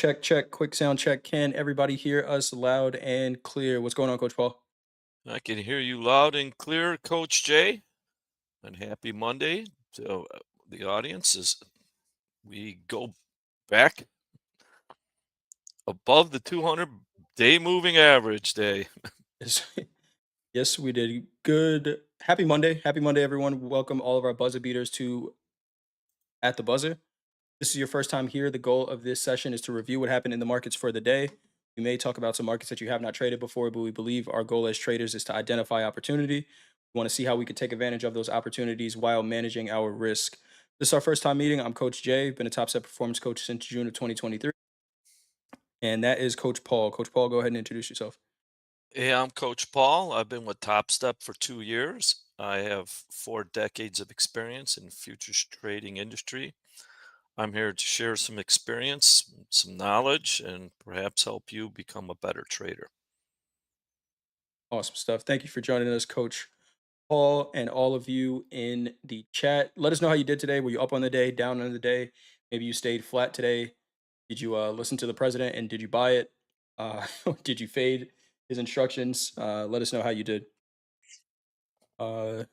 check, check, quick sound check. Can everybody hear us loud and clear? What's going on, Coach Paul? I can hear you loud and clear, Coach Jay. And happy Monday to the audience as we go back above the 200-day moving average day. Yes, yes, we did. Good. Happy Monday. Happy Monday, everyone. Welcome all of our buzzer beaters to At the Buzzer. This is your first time here. The goal of this session is to review what happened in the markets for the day. We may talk about some markets that you have not traded before, but we believe our goal as traders is to identify opportunity. We want to see how we could take advantage of those opportunities while managing our risk. This is our first time meeting. I'm Coach Jay, been a top step performance coach since June of 2023. And that is Coach Paul. Coach Paul, go ahead and introduce yourself. Hey, I'm Coach Paul. I've been with Topstep for 2 years. I have 4 decades of experience in futures trading industry. I'm here to share some experience, some knowledge, and perhaps help you become a better trader. Awesome stuff. Thank you for joining us, Coach Paul, and all of you in the chat. Let us know how you did today. Were you up on the day, down on the day? Maybe you stayed flat today. Did you listen to the president and did you buy it? Did you fade his instructions? Let us know how you did. Uh,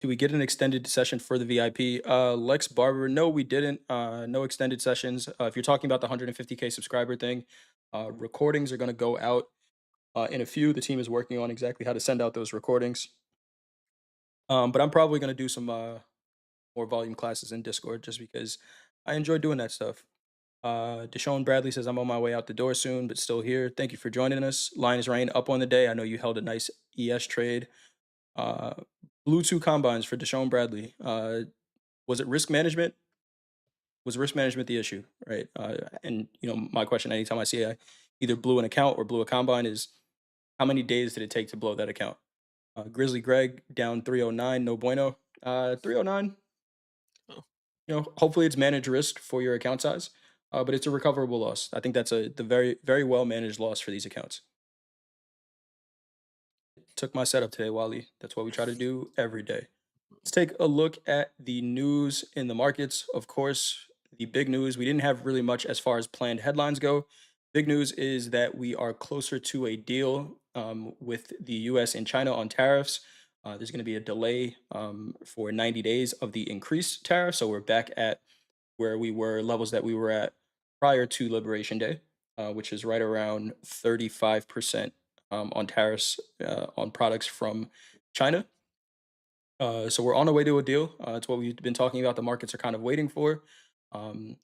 do we get an extended session for the VIP? Lex Barber, no, we didn't. No extended sessions. If you're talking about the 150K subscriber thing, recordings are going to go out in a few. The team is working on exactly how to send out those recordings. But I'm probably going to do some more volume classes in Discord just because I enjoy doing that stuff. Deshaun Bradley says I'm on my way out the door soon, but still here. Thank you for joining us. Linus Rain up on the day. I know you held a nice ES trade. Uh, Bluetooth combines for Deshaun Bradley. Was it risk management? Was risk management the issue, right? And my question anytime I see I either blew an account or blew a combine is how many days did it take to blow that account? Grizzly Greg down 309, no bueno. 309, Oh, hopefully it's managed risk for your account size, but it's a recoverable loss. I think that's the very, very well managed loss for these accounts. Took my setup today, Wally. That's what we try to do every day. Let's take a look at the news in the markets. Of course, the big news, we didn't have really much as far as planned headlines go. Big news is that we are closer to a deal with the US and China on tariffs. There's going to be a delay for 90 days of the increased tariff. So we're back at where we were, levels that we were at prior to Liberation Day, which is right around 35% on tariffs on products from China. So we're on our way to a deal. It's what we've been talking about. The markets are kind of waiting for. Um,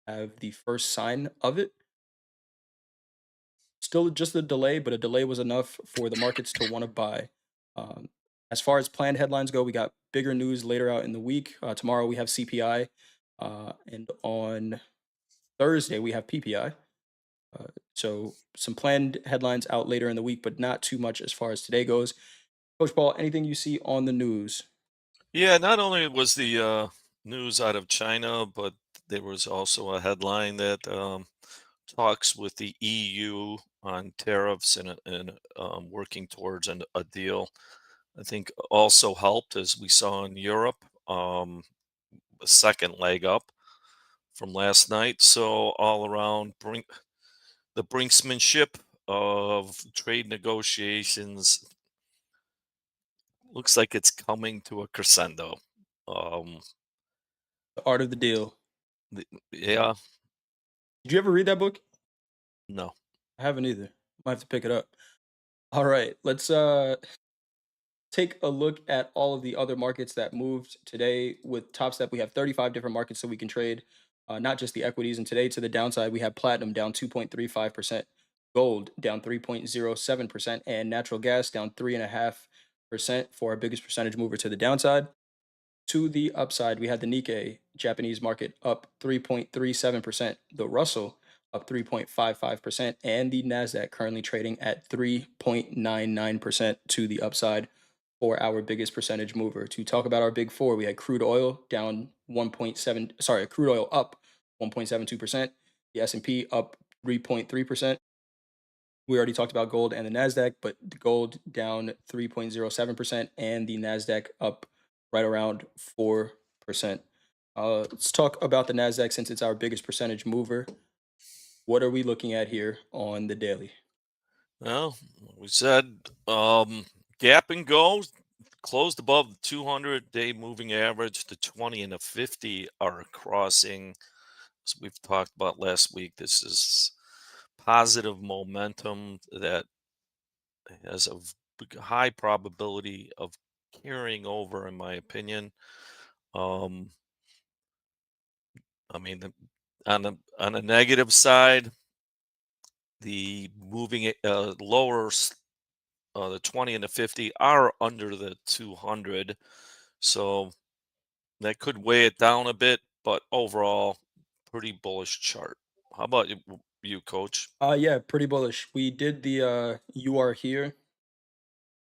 have the first sign of it. Still just a delay, but a delay was enough for the markets to want to buy. Um, as far as planned headlines go, we got bigger news later out in the week. Tomorrow we have CPI, and on Thursday we have PPI. So some planned headlines out later in the week, but not too much as far as today goes. Coach Paul, anything you see on the news? yeah, not only was the news out of China, but there was also a headline that talks with the EU on tariffs and working towards a deal. I think also helped as we saw in Europe, a second leg up from last night. So all around, the brinksmanship of trade negotiations looks like it's coming to a crescendo. Um, The Art of the Deal. yeah, Did you ever read that book? no. I haven't either. Might have to pick it up. All right, let's take a look at all of the other markets that moved today. With Top Step, we have 35 different markets that we can trade, not just the equities. And today, to the downside, we have platinum down 2.35%, gold down 3.07%, and natural gas down 3.5% for our biggest percentage mover to the downside. To the upside, we had the Nikkei Japanese market up 3.37%, the Russell up 3.55%, and the Nasdaq currently trading at 3.99% to the upside for our biggest percentage mover. To talk about our big four, we had crude oil down 1.7, sorry, crude oil up 1.72%, the S&P up 3.3%. We already talked about gold and the Nasdaq, but the gold down 3.07% and the Nasdaq up right around 4%. Let's talk about the Nasdaq since it's our biggest percentage mover. What are we looking at here on the daily? Well, we said gap and go closed above the 200-day moving average. The 20 and the 50 are crossing. As we've talked about last week, this is positive momentum that has a high probability of carrying over, in my opinion. Um, I mean, on the negative side, the lower the 20 and the 50 are under the 200, so that could weigh it down a bit, but overall, pretty bullish chart. How about you, coach? Yeah, pretty bullish. We did the you are here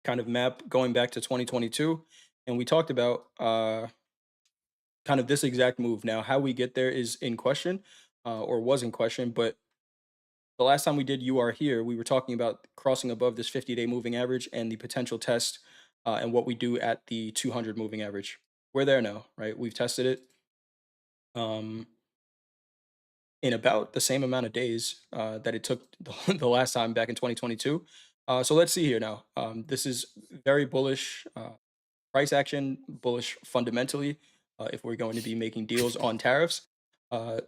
kind of map going back to 2022, and we talked about kind of this exact move. Now, how we get there is in question, or was in question, but the last time we did you are here, we were talking about crossing above this 50-day moving average and the potential test, and what we do at the 200 moving average. We're there now, right? We've tested it. Um, in about the same amount of days that it took the last time back in 2022. So let's see here now. This is very bullish price action, bullish fundamentally, if we're going to be making deals on tariffs.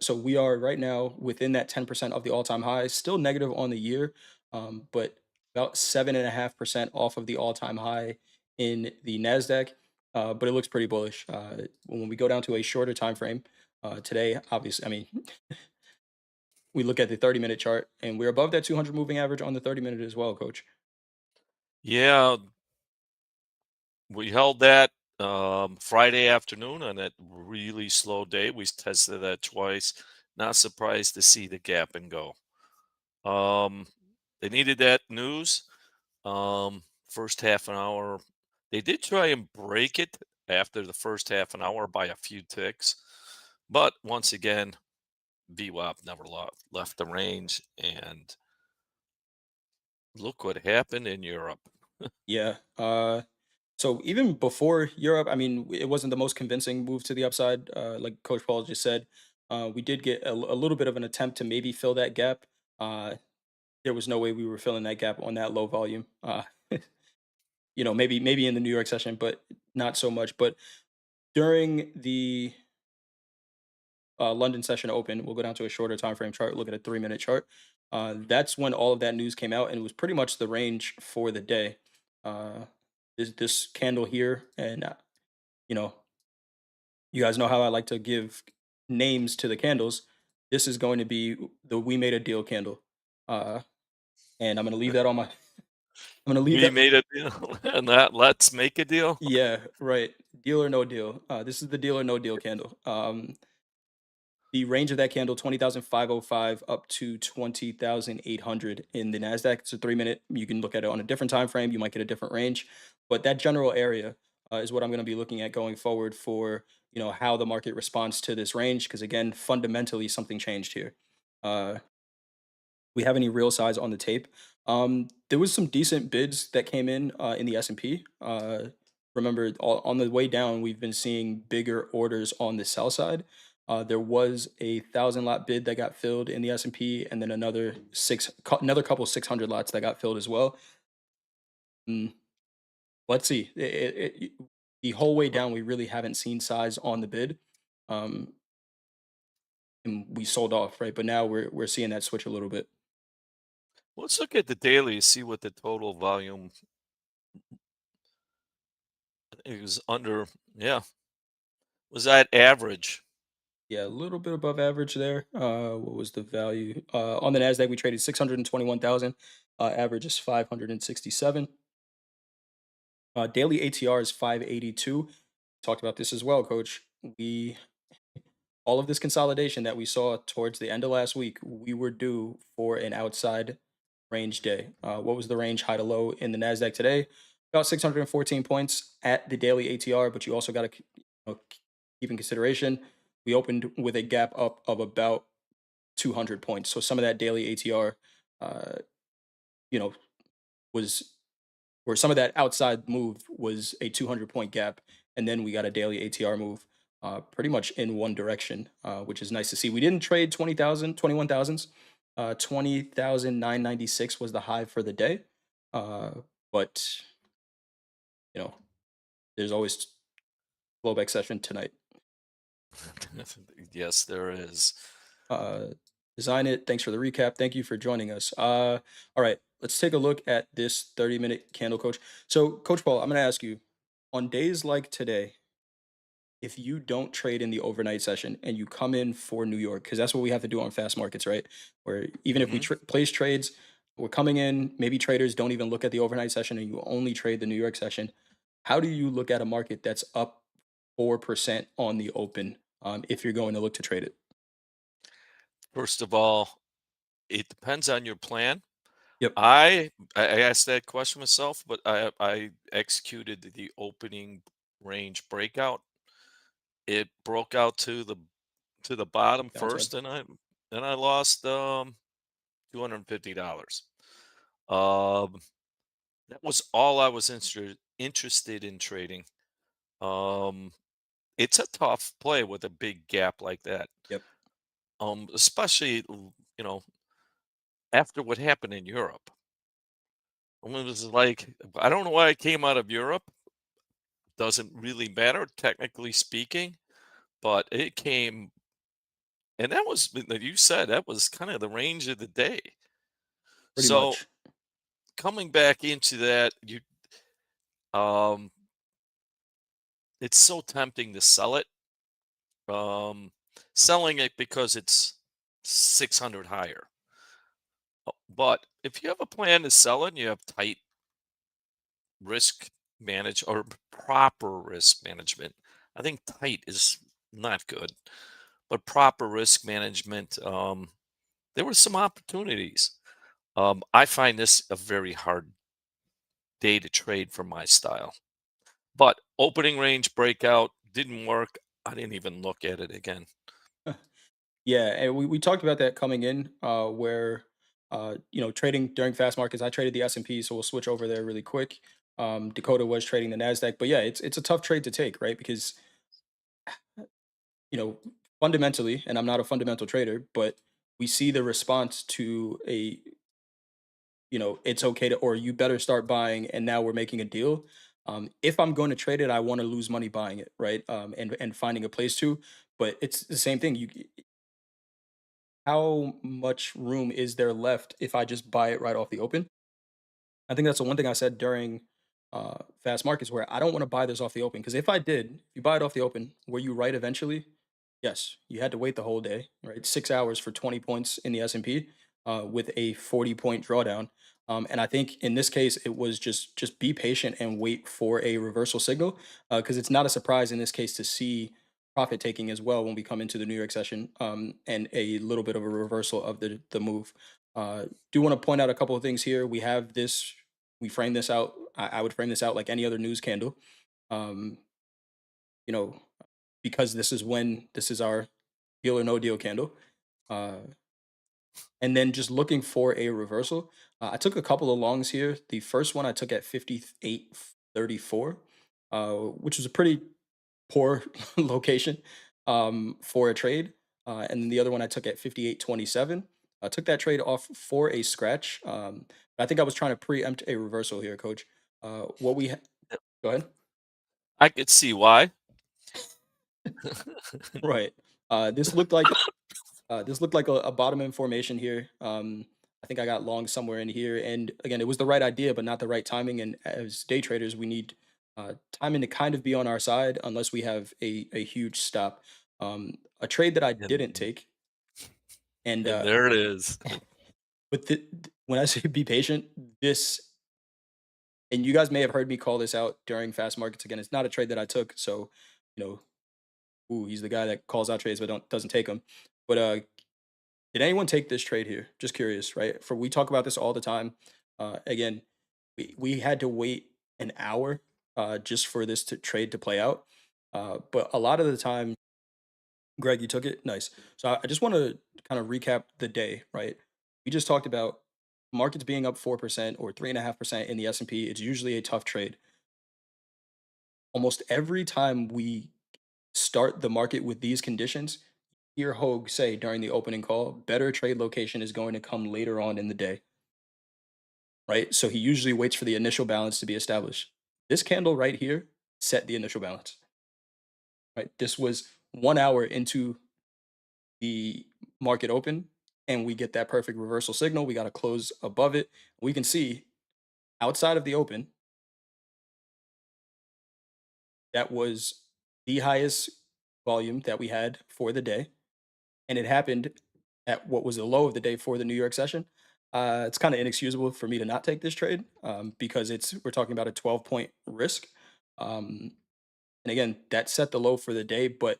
So we are right now within that 10% of the all-time high, still negative on the year, but about 7.5% off of the all-time high in the Nasdaq. But it looks pretty bullish. When we go down to a shorter time frame, today, obviously, I mean, we look at the 30-minute chart and we're above that 200 moving average on the 30-minute as well, coach. Yeah, we held that Friday afternoon on that really slow day. We tested that twice. Not surprised to see the gap and go. Um, they needed that news. First half an hour, they did try and break it after the first half an hour by a few ticks, but once again, VWAP never left the range, and look what happened in Europe. Yeah. So even before Europe, I mean, it wasn't the most convincing move to the upside. Like Coach Paul just said, we did get a little bit of an attempt to maybe fill that gap. Uh, there was no way we were filling that gap on that low volume. Maybe in the New York session, but not so much. But during the London session open, we'll go down to a shorter time frame chart, look at a 3-minute chart. That's when all of that news came out, and it was pretty much the range for the day. Uh, this candle here, and you know, you guys know how I like to give names to the candles. This is going to be the "We Made a Deal" candle, uh, and I'm gonna leave that on my. I'm gonna leave We that. made a deal, and that let's make a deal. Yeah, right. Deal or no deal. This is the deal or no deal candle. The range of that candle 20,505 up to 20,800 in the Nasdaq. It's a 3-minute. You can look at it on a different time frame. You might get a different range, but that general area is what I'm going to be looking at going forward for how the market responds to this range. Because again, fundamentally, something changed here. Uh, we have any real size on the tape. There was some decent bids that came in the S&P. Remember, on the way down, we've been seeing bigger orders on the sell side. There was a 1,000 lot bid that got filled in the S&P, and then another couple 600 lots that got filled as well. Mm, let's see. The whole way down, we really haven't seen size on the bid, um, and we sold off, right? But now we're seeing that switch a little bit. Let's look at the daily, see what the total volume is under. Yeah, was that average? Yeah, a little bit above average there. What was the value? On the Nasdaq, we traded 621,000. Average is 567. Daily ATR is 582. Talked about this as well, Coach. We All of this consolidation that we saw towards the end of last week, we were due for an outside range day. What was the range high to low in the Nasdaq today? About 614 points at the daily ATR, but you also got to keep in consideration we opened with a gap up of about 200 points. So some of that daily ATR, uh, you know, was or some of that outside move was a 200-point gap, and then we got a daily ATR move. pretty much in one direction, which is nice to see. We didn't trade 20,000, 21,000s. 20,996 was the high for the day. Uh, but, you know, there's always blowback session tonight. Yes, there is. Uh, Design it. Thanks for the recap. Thank you for joining us. All right, let's take a look at this 30-minute candle, coach. So, Coach Paul, I'm going to ask you on days like today, if you don't trade in the overnight session and you come in for New York, because that's what we have to do on fast markets, right? Where even if we Hmm. place trades, we're coming in, maybe traders don't even look at the overnight session and you only trade the New York session. How do you look at a market that's up 4% on the open if you're going to look to trade it? First of all, it depends on your plan. Yep. I asked that question myself, but I executed the opening range breakout. It broke out to the bottom Downside. first, and I lost $250. Um, that was all I was interested in trading. Um, it's a tough play with a big gap like that. Yep. Especially you know after what happened in Europe. It was like I don't know why I came out of Europe. Doesn't really matter technically speaking, but it came, and that was like you said, that was kind of the range of the day. Pretty So much. coming back into that, you um, it's so tempting to sell it. Um, Selling it because it's 600 higher. But if you have a plan to sell it and you have tight risk manage or proper risk management, I think tight is not good, but proper risk management, there were some opportunities. I find this a very hard day to trade for my style. But opening range breakout didn't work. I didn't even look at it again. Yeah, and we talked about that coming in, where trading during fast markets. I traded the S&P, so we'll switch over there really quick. Dakota was trading the Nasdaq, but yeah, it's a tough trade to take, right? Because you know fundamentally, and I'm not a fundamental trader, but we see the response to a it's okay to, or you better start buying, and now we're making a deal. If I'm going to trade it, I want to lose money buying it, right? And finding a place to, but it's the same thing. How much room is there left if I just buy it right off the open? I think that's the one thing I said during fast markets where I don't want to buy this off the open because if I did, if you buy it off the open, were you right eventually? Yes, you had to wait the whole day, right? 6 hours for 20 points in the S&P with a 40-point drawdown. And I think in this case, it was just be patient and wait for a reversal signal because it's not a surprise in this case to see profit taking as well when we come into the New York session and a little bit of a reversal of the move. Do want to point out a couple of things here. We frame this out. I would frame this out like any other news candle. Um, you know, because this is our deal or no deal candle. Uh, and then just looking for a reversal. I took a couple of longs here. The first one I took at 58.34, which was a pretty poor location for a trade. And then the other one I took at 58.27. I took that trade off for a scratch. I think I was trying to preempt a reversal here, coach. What we Yep. Go ahead. I could see why. Right. This looked like a bottom in formation here. I think I got long somewhere in here, and again, it was the right idea, but not the right timing. And as day traders, we need timing to kind of be on our side, unless we have a huge stop. A trade that I and didn't take, and and there it is. when I say be patient, this and you guys may have heard me call this out during fast markets. Again, it's not a trade that I took, so you know, ooh, he's the guy that calls out trades but doesn't take them. But did anyone take this trade here? Just curious, right? For we talk about this all the time. Again, we had to wait an hour just for this to trade to play out. But a lot of the time, Greg, you took it. Nice. So I just want to kind of recap the day, right? We just talked about markets being up 4% or 3.5% in the S&P. It's usually a tough trade. Almost every time we start the market with these conditions, hear Hogue say during the opening call, better trade location is going to come later on in the day, right? So he usually waits for the initial balance to be established. This candle right here set the initial balance, right? This was 1 hour into the market open, and we get that perfect reversal signal. We got to close above it. We can see outside of the open, that was the highest volume that we had for the day, and it happened at what was the low of the day for the New York session. It's kind of inexcusable for me to not take this trade because we're talking about a 12-point risk. Um, and again, that set the low for the day. But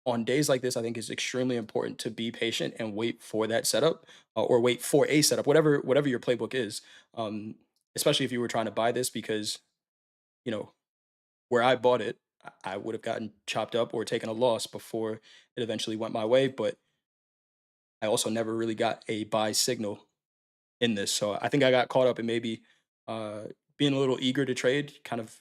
on days like this, I think it's extremely important to be patient and wait for that setup or wait for a setup, whatever your playbook is. Um, Especially if you were trying to buy this, because you know where I bought it, I would have gotten chopped up or taken a loss before it eventually went my way. But I also never really got a buy signal in this. So I think I got caught up in maybe uh, being a little eager to trade, kind of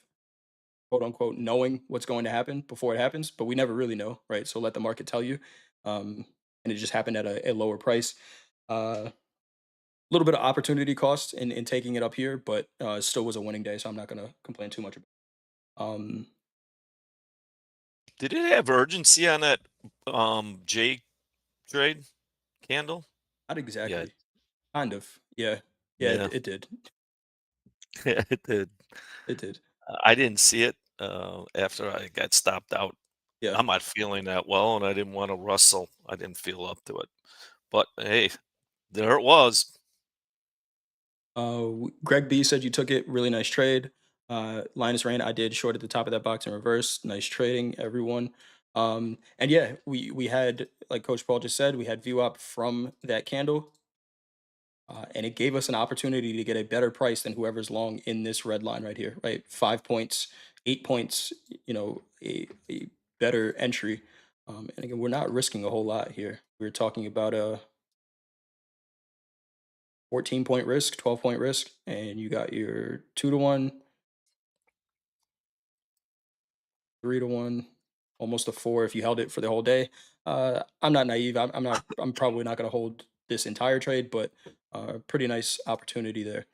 quote unquote knowing what's going to happen before it happens, but we never really know, right? So let the market tell you. And it just happened at a lower price. A little bit of opportunity cost in taking it up here, but it still was a winning day, so I'm not going to complain too much about it. Did it have urgency on that J trade candle? Not Yeah, exactly. Kind of. Yeah. Yeah, yeah, it did. it did. It did. I didn't see it after I got stopped out. Yeah. I'm not feeling that well, and I didn't want to rustle. I didn't feel up to it. But hey, there it was. Greg B said you took it. Really nice trade. Linus Rain, I did short at the top of that box in reverse. Nice trading, everyone. And yeah, we had, like Coach Paul just said, we had VWAP from that candle, and it gave us an opportunity to get a better price than whoever's long in this red line right here. Right, 5 points, 8 points. A better entry. And again, we're not risking a whole lot here. We're talking about a 14-point risk, 12-point risk, and you got your 2 to 1, 3 to 1, almost a four if you held it for the whole day. I'm not naive. I'm not. I'm probably not going to hold this entire trade, but pretty nice opportunity there.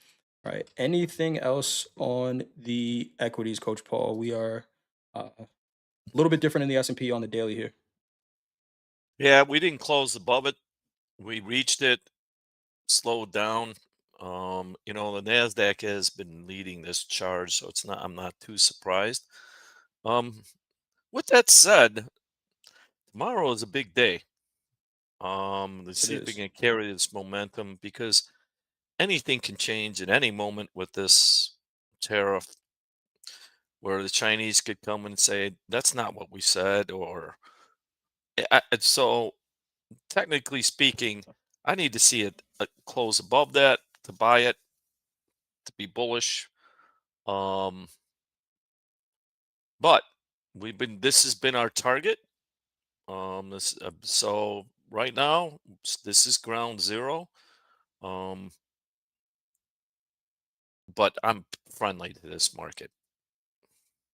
All right. Anything else on the equities, Coach Paul? We are a little bit different in the S&P on the daily here. Yeah, we didn't close above it. We reached it, slowed down. The Nasdaq has been leading this charge, so it's not. I'm not too surprised. Um, with that said, tomorrow is a big day. Let's It see if we is. can carry this momentum because anything can change at any moment with this tariff, where the Chinese could come and say that's not what we said, or so technically speaking, I need to see it close above that to buy it to be bullish. Um, but this has been our target. So right now this is ground zero. Um, but I'm friendly to this market.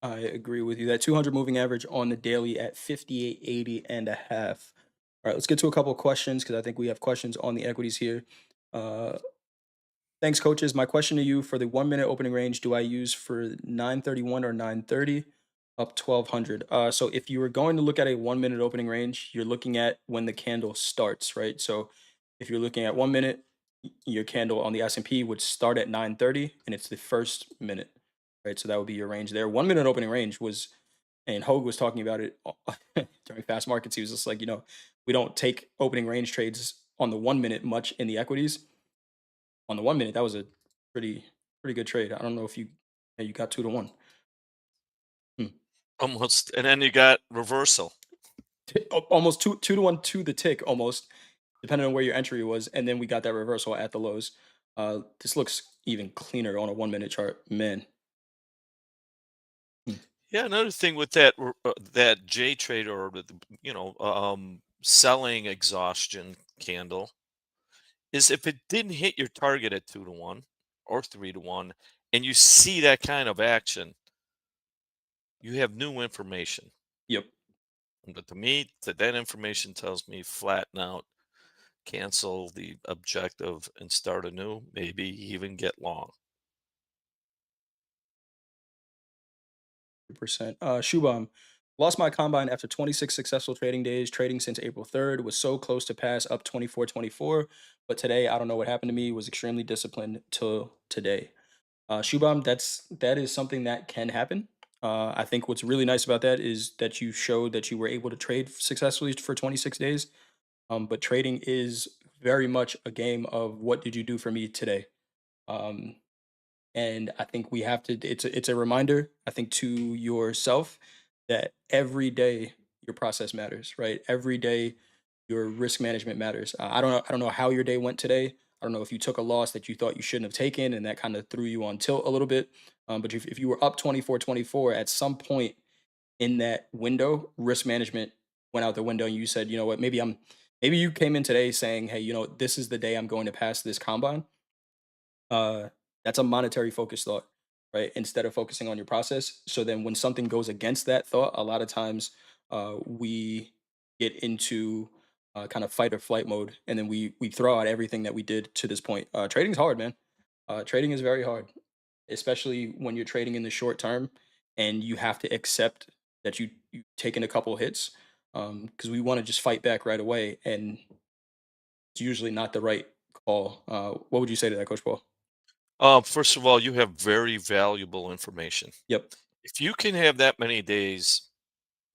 I agree with you. That 200 moving average on the daily at 58.80 and a half. All right, let's get to a couple of questions because I think we have questions on the equities here. Uh, Thanks, coaches. My question to you for the 1 minute opening range, do I use for 931 or 930 up 1200? So if you were going to look at a 1 minute opening range, you're looking at when the candle starts, right? So if you're looking at 1 minute, your candle on the S&P would start at 930 and it's the first minute, right? So that would be your range there. 1 minute opening range was, and Hogue was talking about it during fast markets. He was just like, we don't take opening range trades on the 1 minute much in the equities. On the 1 minute, that was a pretty pretty good trade. I don't know if you got 2 to 1. Hmm. Almost, and then you got reversal. Almost two to 1 to the tick, almost, depending on where your entry was, and then we got that reversal at the lows. This looks even cleaner on a 1 minute chart, man. Hmm. Yeah, another thing with that J trade, or selling exhaustion candle, is if it didn't hit your target at 2 to 1 or 3 to 1, and you see that kind of action, you have new information. Yep. But to me, that information tells me flatten out, cancel the objective and start anew, maybe even get long. Percent. Shubham, lost my combine after 26 successful trading days. Trading since April 3rd was so close to pass up 24-24, but today I don't know what happened to me. Was extremely disciplined till today. Shubham, that is something that can happen. I think what's really nice about that is that you showed that you were able to trade successfully for 26 days. But trading is very much a game of what did you do for me today? Um, and I think we have to. It's a reminder, I think, to yourself that every day your process matters, right? Every day your risk management matters. I don't know how your day went today. I don't know if you took a loss that you thought you shouldn't have taken, and that kind of threw you on tilt a little bit. But if you were up 24-24 at some point in that window, risk management went out the window, and you said, you know what, maybe you came in today saying, hey, this is the day I'm going to pass this combine. uh, that's a monetary focused thought, right? Instead of focusing on your process. So then when something goes against that thought, a lot of times we get into kind of fight or flight mode, and then we throw out everything that we did to this point. Trading's hard, man. Trading is very hard, especially when you're trading in the short term, and you have to accept that you've taken a couple hits, because we want to just fight back right away, and it's usually not the right call. What would you say to that, Coach Paul? First of all, you have very valuable information. Yep. If you can have that many days,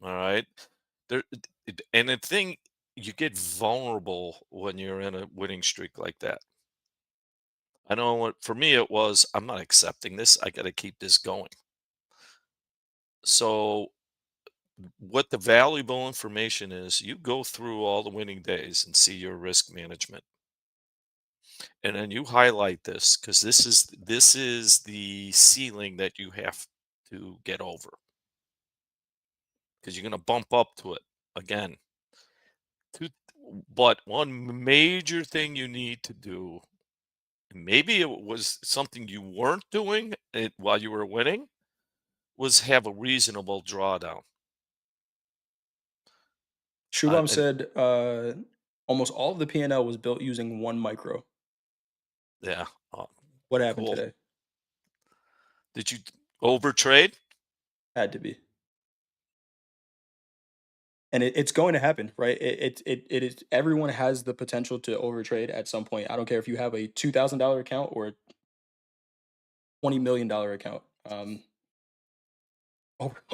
all right, there, and the thing, you get vulnerable when you're in a winning streak like that. I know what for me it was, I'm not accepting this. I got to keep this going. So, what the valuable information is, you go through all the winning days and see your risk management. And then you highlight this because this is the ceiling that you have to get over because you're going to bump up to it again. Two, but one major thing you need to do, and maybe it was something you weren't doing while you were winning, was have a reasonable drawdown. Shubham And said almost all of the P&L was built using one micro. yeah, uh, What happened cool. today? Did you overtrade? Had to be. And it's going to happen, right? It is, everyone has the potential to overtrade at some point. I don't care if you have a $2,000 account or a $20 million account.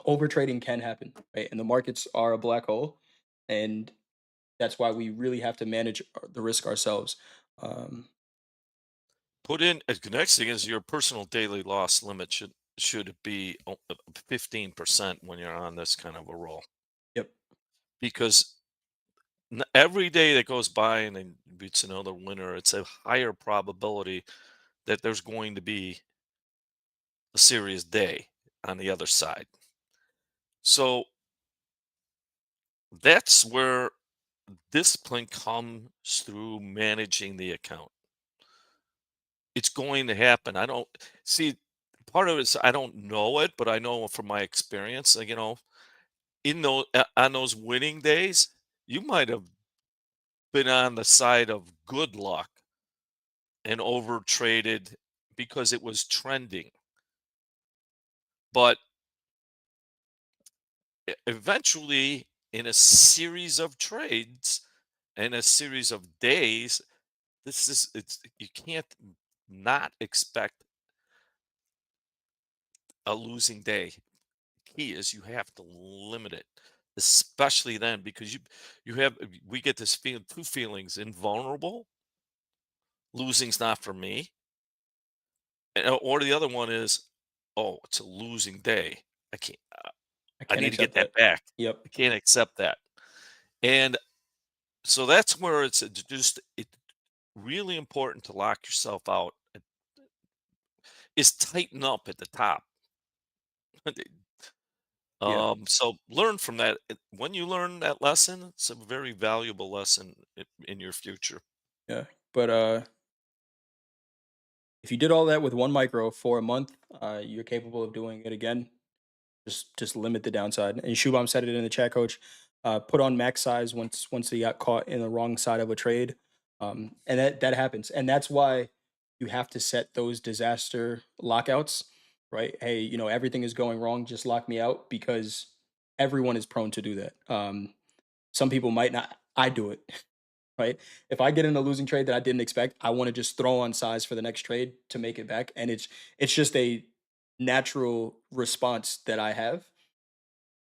Overtrading can happen, right? And the markets are a black hole, and that's why we really have to manage the risk ourselves. Um, Put in the next thing is your personal daily loss limit should be 15% when you're on this kind of a roll yep. because every day that goes by and then beats another winner, it's a higher probability that there's going to be a serious day on the other side. So that's where discipline comes through managing the account. It's going to happen. I don't see part of it is I don't know it, but I know from my experience, like, in those on those winning days, you might have been on the side of good luck and over traded because it was trending. But eventually, in a series of trades and a series of days, it's you can't not expect a losing day. Key is you have to limit it, especially then because you have we get this two feelings: invulnerable, losing's not for me, or the other one is, oh, it's a losing day. I can't. I I can't need to get accept that that. back. Yep. I can't accept that. And so that's where it's really important to lock yourself out. Is tighten up at the top. Yeah. So learn from that. When you learn that lesson, it's a very valuable lesson in your future. Yeah. But if you did all that with one micro for a month, you're capable of doing it again. Just limit the downside. And Shubham said it in the chat, coach. put on max size once he got caught in the wrong side of a trade, and that happens, and that's why you have to set those disaster lockouts, right? Hey, everything is going wrong, just lock me out because everyone is prone to do that. Some people might not. I do it, right? If I get in a losing trade that I didn't expect, I want to just throw on size for the next trade to make it back, and it's just a natural response that I have,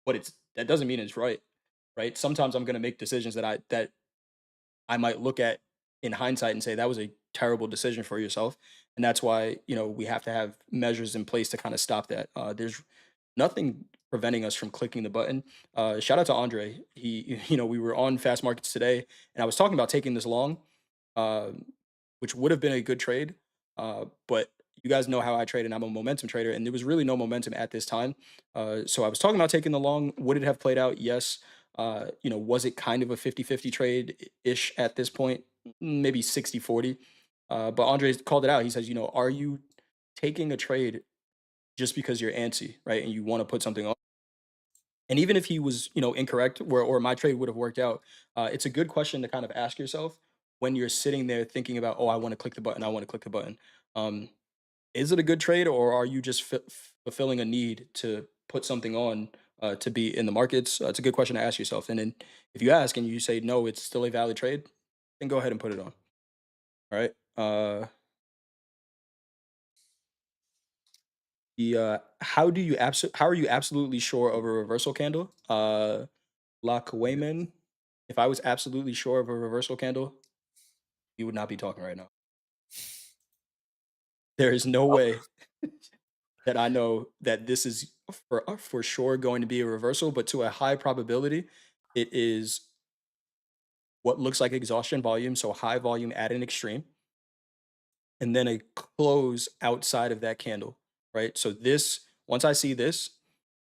but that doesn't mean it's right, right? Sometimes I'm going to make decisions that I might look at in hindsight and say that was a terrible decision for yourself, and that's why we have to have measures in place to kind of stop that. There's nothing preventing us from clicking the button. Shout out to Andre. He, we were on fast markets today, and I was talking about taking this long, um, which would have been a good trade. But you guys know how I trade, and I'm a momentum trader, and there was really no momentum at this time. So I was talking about taking the long. Would it have played out? Yes. Was it kind of a 50-50 trade ish at this point? Maybe 60-40. But Andre called it out. He says, are you taking a trade just because you're antsy, right? And you want to put something on. And even if he was, incorrect, or my trade would have worked out, it's a good question to kind of ask yourself when you're sitting there thinking about, oh, I want to click the button, I want to click the button. Um, is it a good trade, or are you just fulfilling a need to put something on to be in the markets? It's a good question to ask yourself. And then if you ask and you say no, it's still a valid trade, then go ahead and put it on. All right. How are you absolutely sure of a reversal candle? Lock Wayman. If I was absolutely sure of a reversal candle, you would not be talking right now. There is no way that I know that this is for sure going to be a reversal, but to a high probability, it is what looks like exhaustion volume, so high volume at an extreme, and then a close outside of that candle, right? So once I see this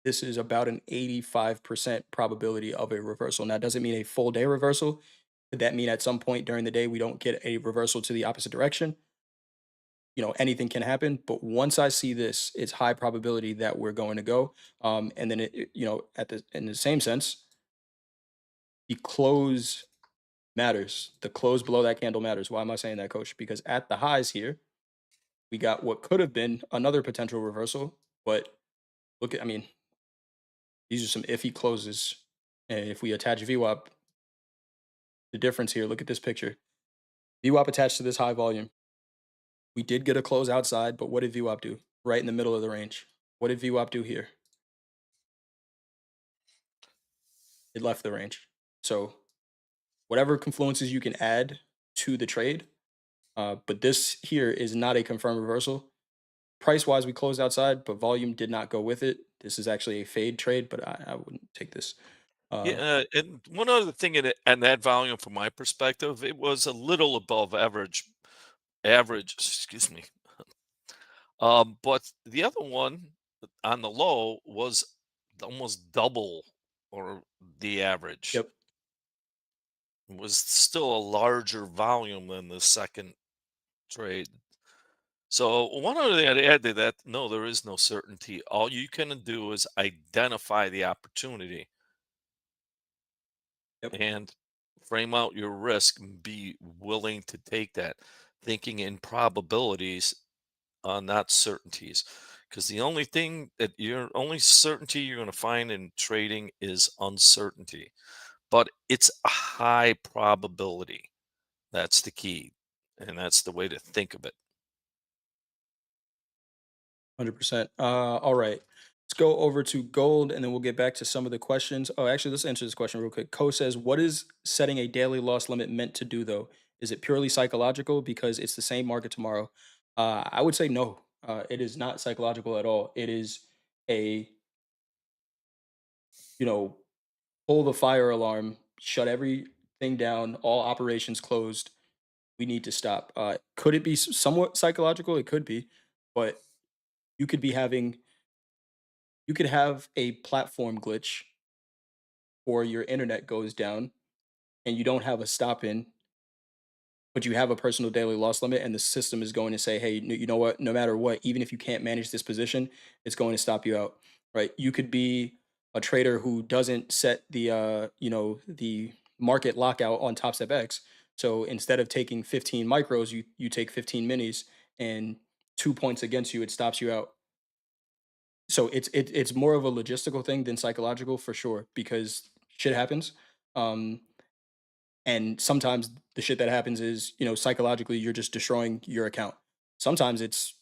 is about an 85% probability of a reversal. Now, it doesn't mean a full day reversal. Could that mean at some point during the day we don't get a reversal to the opposite direction? Anything can happen. But once I see this, it's high probability that we're going to go. And then at the in the same sense, the close matters. The close below that candle matters. Why am I saying that, Coach? Because at the highs here, we got what could have been another potential reversal. But I mean, these are some iffy closes. And if we attach VWAP, the difference here, look at this picture. VWAP attached to this high volume. We did get a close outside, but what did VWAP do? Right in the middle of the range. What did VWAP do here? It left the range. So whatever confluences you can add to the trade, but this here is not a confirmed reversal. Price wise, we closed outside, but volume did not go with it. This is actually a fade trade, but I wouldn't take this. Uh, Yeah, and one other thing in it, and that volume, from my perspective, it was a little above average. Average, excuse me. But the other one on the low was almost double or the average. yep, It was still a larger volume than the second trade. So one other thing I'd add to that, no, there is no certainty. All you can do is identify the opportunity yep, and frame out your risk and be willing to take that, thinking in probabilities, not certainties. Because the only thing that your only certainty you're going to find in trading is uncertainty, but it's a high probability. That's the key, and that's the way to think of it. 100%. All right. Let's go over to gold and then we'll get back to some of the questions. Oh, actually, let's answer this question real quick. Ko says, what is setting a daily loss limit meant to do, though? Is it purely psychological because it's the same market tomorrow? I would say no. It is not psychological at all. It is a, you know, pull the fire alarm, shut everything down, all operations closed. We need to stop. Could it be somewhat psychological? It could be, but you could be having you could have a platform glitch or your internet goes down and you don't have a stop in, but you have a personal daily loss limit and the system is going to say, hey, you know what? No matter what, even if you can't manage this position, it's going to stop you out, right? You could be a trader who doesn't set the the market lockout on Top Step X. So instead of taking 15 micros, you take 15 minis, and 2 points against you, it stops you out. So it's more of a logistical thing than psychological for sure, because shit happens. Um, and sometimes the shit that happens is, psychologically you're just destroying your account. Sometimes it's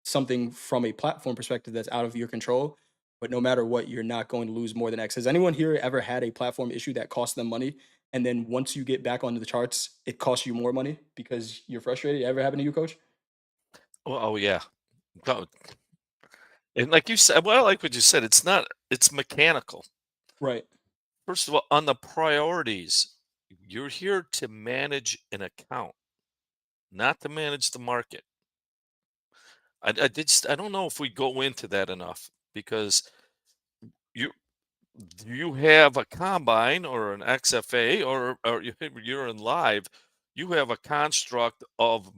something from a platform perspective that's out of your control, but no matter what, you're not going to lose more than X. Has anyone here ever had a platform issue that cost them money? And then once you get back onto the charts, it costs you more money because you're frustrated? Ever happened to you, coach? Oh, yeah. Go and like you said, well, I like what you said, it's mechanical. Right. First of all, on the priorities, you're here to manage an account, not to manage the market. I don't know if we go into that enough because you you have a combine or an XFA or you're in live, you have a construct of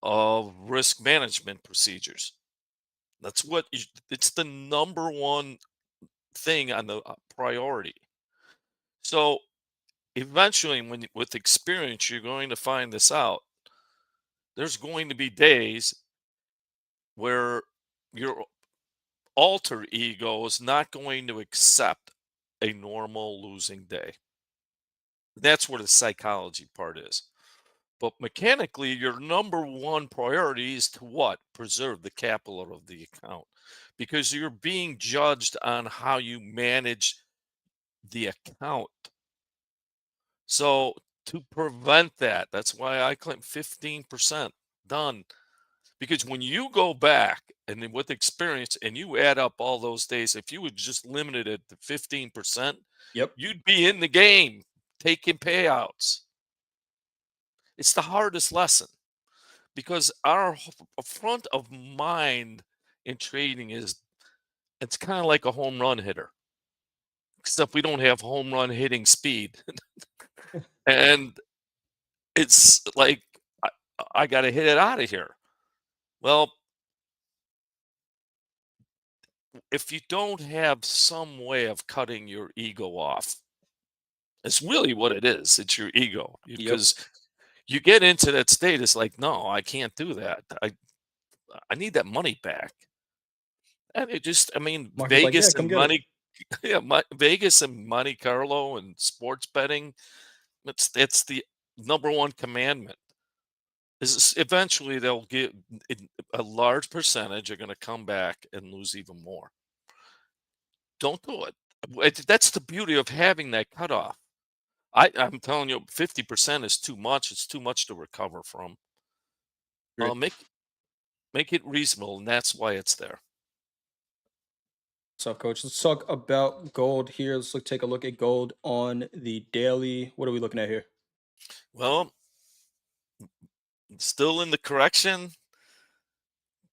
risk management procedures. That's what it's the number one thing on the priority. So eventually, with experience, you're going to find this out. There's going to be days where your alter ego is not going to accept a normal losing day. That's where the psychology part is. But mechanically, your number one priority is to what? Preserve the capital of the account because you're being judged on how you manage the account. So to prevent that, that's why I claim 15% done. Because when you go back and then with experience and you add up all those days, if you would just limited it to 15%, Yep. you'd be in the game taking payouts. It's the hardest lesson because our front of mind in trading is it's kind of like a home run hitter, except we don't have home run hitting speed. And it's like, I, I got to hit it out of here. Well, if you don't have some way of cutting your ego off, it's really what it is. It's your ego Yep. because you get into that state. It's like, no, I can't do that. I need that money back. And it just, I mean, Market's like, yeah, Vegas come and get it. money, yeah, Vegas and Monte Carlo and sports betting. It's the number one commandment. Is eventually they'll get a large percentage are going to come back and lose even more. Don't do it. That's the beauty of having that cutoff. I'm telling you, 50% is too much. It's too much to recover from. Agree. Make it reasonable, and that's why it's there. What's up, coach? Let's talk about gold here. Take a look at gold on the daily. What are we looking at here? Well, still in the correction.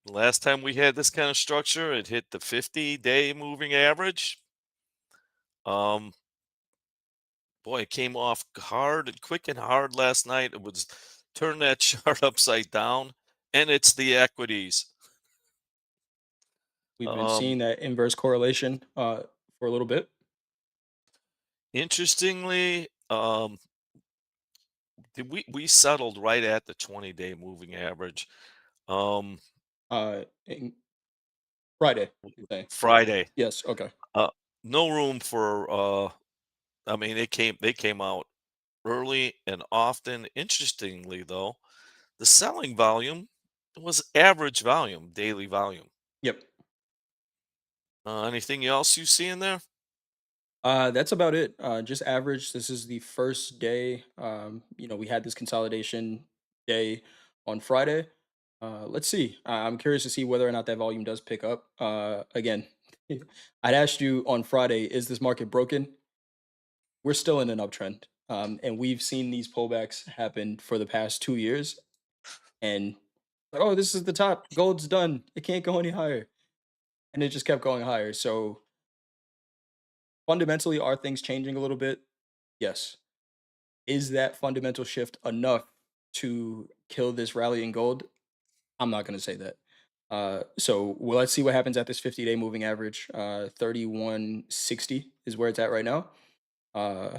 Last time we had this kind of structure, it hit the 50-day moving average. Um, Boy, it came off hard and quick and hard last night. It was turn that chart upside down, and it's the equities. We've been Um, seeing that inverse correlation for a little bit. Interestingly, we settled right at the 20-day moving average. Um, In Friday, you're saying? Friday, Yes. Okay. uh, no room for. I mean, they came out early and often. Interestingly, though, the selling volume was average volume, daily volume. Yep. Anything else you see in there? That's about it. Just average. This is the first day. We had this consolidation day on Friday. Let's see. I'm curious to see whether or not that volume does pick up. Again, I'd asked you on Friday, is this market broken? We're still in an uptrend. And we've seen these pullbacks happen for the past 2 years. And like, oh, this is the top. Gold's done. It can't go any higher. And it just kept going higher. So fundamentally, are things changing a little bit? Yes. Is that fundamental shift enough to kill this rally in gold? I'm not going to say that. So let's see what happens at this 50-day moving average. 3160 is where it's at right now. Uh,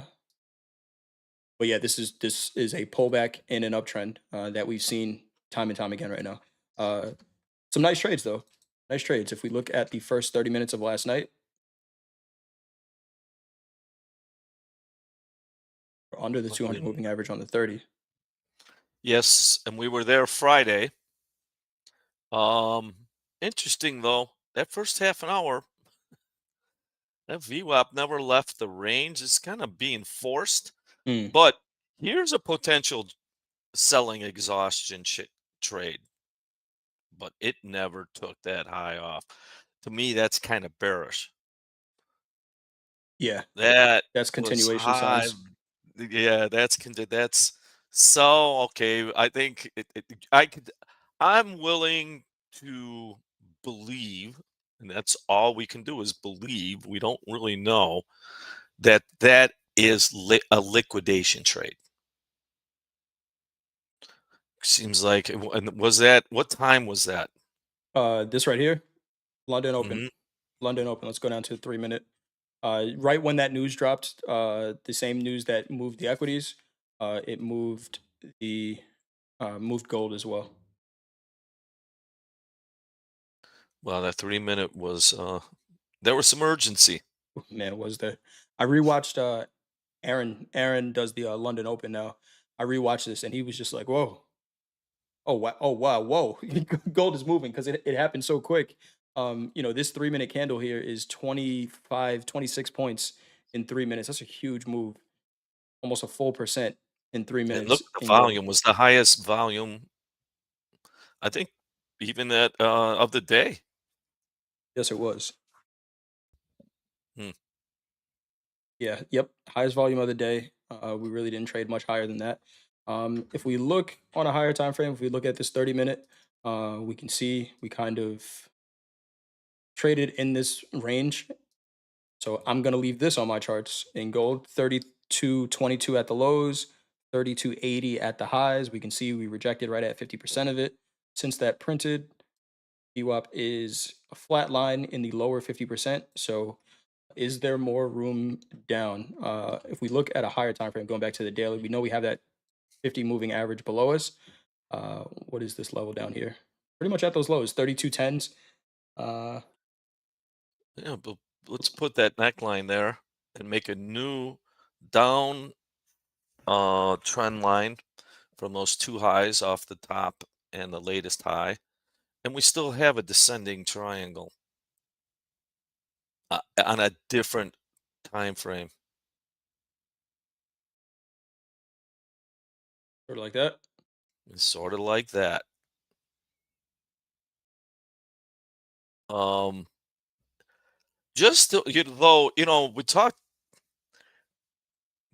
but yeah, this is a pullback in an uptrend that we've seen time and time again right now. Some nice trades though. Nice trades. If we look at the first 30 minutes of last night, we're under the 200 moving average on the 30. Yes, and we were there Friday. Um, Interesting though. That first half an hour, that VWAP never left the range. It's kind of being forced. Mm, But here's a potential selling exhaustion trade, but it never took that high off. To me, that's kind of bearish. yeah, That that's was continuation high. signs. Yeah, that's so okay. I think I could. I'm willing to believe, and that's all we can do is believe. We don't really know that that is a liquidation trade. Seems like and was that what time was that? This right here, London Open. Hmm. London Open. Let's go down to the 3 minute. Right when that news dropped, the same news that moved the equities, it the moved gold as well. Well, that 3 minute was there was some urgency. Man, was there? I rewatched. Aaron does the London Open now. I rewatched this and he was just like, "Whoa, oh wow, oh wow, whoa!" Gold is moving because it happened so quick. This 3 minute candle here is 25, 26 points in 3 minutes. That's a huge move, almost a full percent in three And look minutes at the in gold. volume was the highest volume I think even that of the day. Yes, it was. Hmm. Yeah, yep. Highest volume of the day. We really didn't trade much higher than that. If we look on a higher time frame, if we look at this 30 minute, we can see we kind of traded in this range. So I'm gonna leave this on my charts in gold: 32.22 at the lows, 32.80 at the highs. We can see we rejected right at 50% of it. Since that printed, VWAP is a flat line in the lower 50%. So is there more room down? If we look at a higher time frame, going back to the daily, we know we have that 50 moving average below us. What is this level down here? Pretty much at those lows, 32.10s. Uh, Yeah, but let's put that neckline there and make a new down trend line from those two highs off the top and the latest high, and we still have a descending triangle on a different time frame. sort of like that. It's sort of like that. Um, just to, though, we talked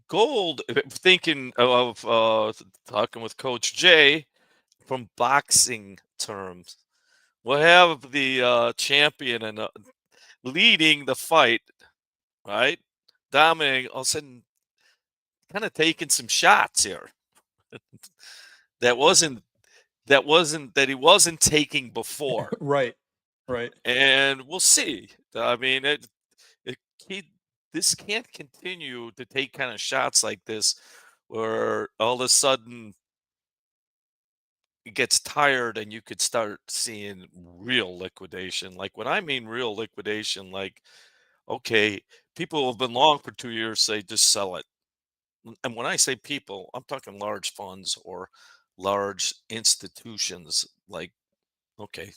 gold. Thinking of talking with Coach Jay from boxing terms. We'll have the champion and leading the fight, right? Dominating, all of a sudden, kind of taking some shots here. That wasn't that he wasn't taking before, Right, right, and we'll see. I mean, it he, this can't continue to take kind of shots like this, where all of a sudden it gets tired and you could start seeing real liquidation. Like when I mean real liquidation, like okay, people who have been long for 2 years say just sell it. And when I say people, I'm talking large funds or large institutions. Like, okay,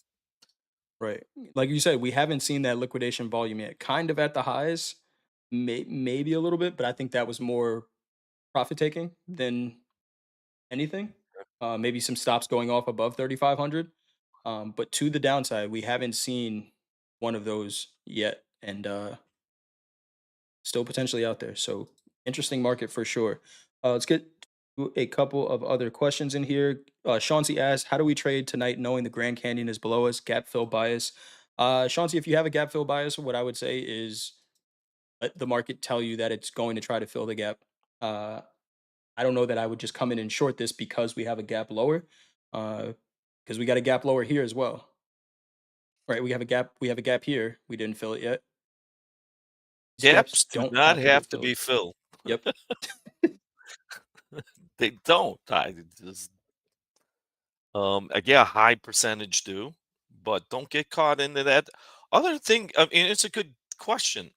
right. Like you said, we haven't seen that liquidation volume yet. Kind of at the highs, maybe a little bit, but I think that was more profit taking than anything. Maybe some stops going off above 3,500. But to the downside, we haven't seen one of those yet, and still potentially out there. So interesting market for sure. Let's get to a couple of other questions in here. Chauncey asked, "How do we trade tonight, knowing the Grand Canyon is below us? Gap fill bias." Chauncey, if you have a gap fill bias, what I would say is let the market tell you that it's going to try to fill the gap. Uh, I don't know that I would just come in and short this because we have a gap lower, because we got a gap lower here as well. right? We have a gap here. We didn't fill it yet. These gaps Gaps do don't not have to have get to filled. be filled. Yep. They don't. Yeah, high percentage do, but don't get caught into that. Other thing, I mean, it's a good question.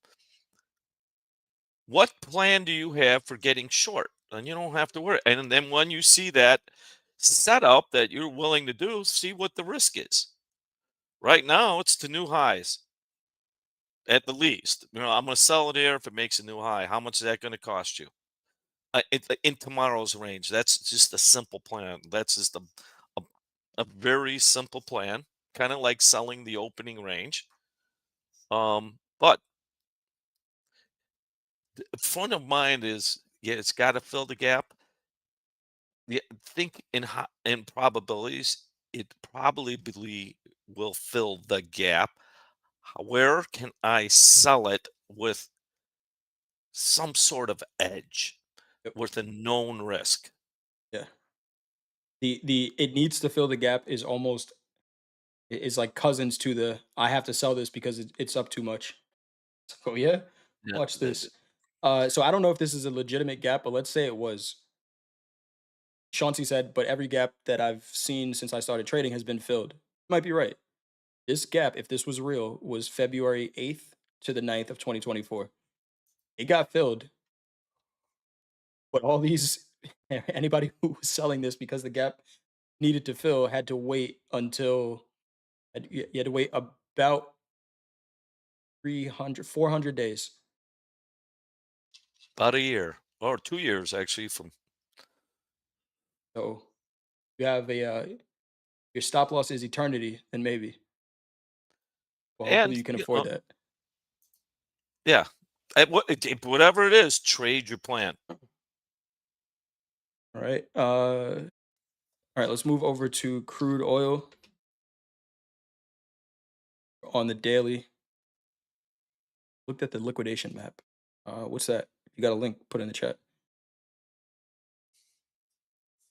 What plan do you have for getting short? And you don't have to worry. And then when you see that setup that you're willing to do, see what the risk is. Right now, it's to new highs at the least. I'm going to sell it here if it makes a new high. How much is that going to cost you? In tomorrow's range. That's just a simple plan. That's just a, a very simple plan, kind of like selling the opening range. But front of mind is, yeah, it's got to fill the gap. Yeah, think in probabilities, it probably will fill the gap. Where can I sell it with some sort of edge, Yep. with a known risk? Yeah. The it needs to fill the gap is like cousins to the I have to sell this because it's up too much. Oh yeah, Yeah, watch this. So I don't know if this is a legitimate gap, but let's say it was. Chauncey said, but every gap that I've seen since I started trading has been filled. Might be right. This gap, if this was real, was February 8th to the 9th of 2024. It got filled, but all these anybody who was selling this because the gap needed to fill had to wait until you had to wait about 400 days. about a year or 2 years actually from. So you have your stop loss is eternity, then maybe. Well, hopefully And you can afford that. yeah, whatever it is, trade your plan. All right. All right, let's move over to crude oil on the daily. Looked at the liquidation map. What's that? If you got a link, put it in the chat.